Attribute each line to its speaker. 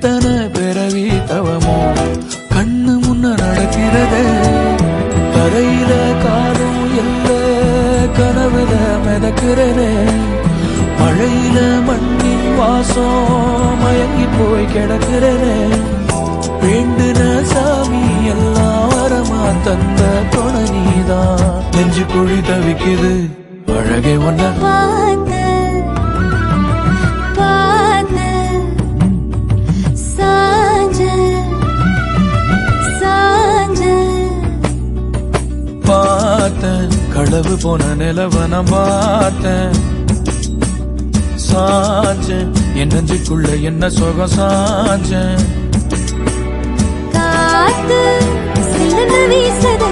Speaker 1: எத்தனை பிறவி தவமோ கண்ணு முன்ன நடக்கிறதே. தரையில காலும் இல்ல கனவுல மிதக்கிறனே. மழையில மண்ணின் வாசம் மயங்கி போய் கிடக்கிறனே. வேண்டுன சாமி எல்லாம் வரமா தந்த துணை நீதான். நெஞ்சு குழி தவிக்குது அழகே ஒன்ன பார்த்தேன். களவு போன நிலவன பார்த்தேன். சாஞ்சேன் என் நெஞ்சுக்குள்ள என்ன சுகம் சாஞ்சேன்.
Speaker 2: காத்து வீசத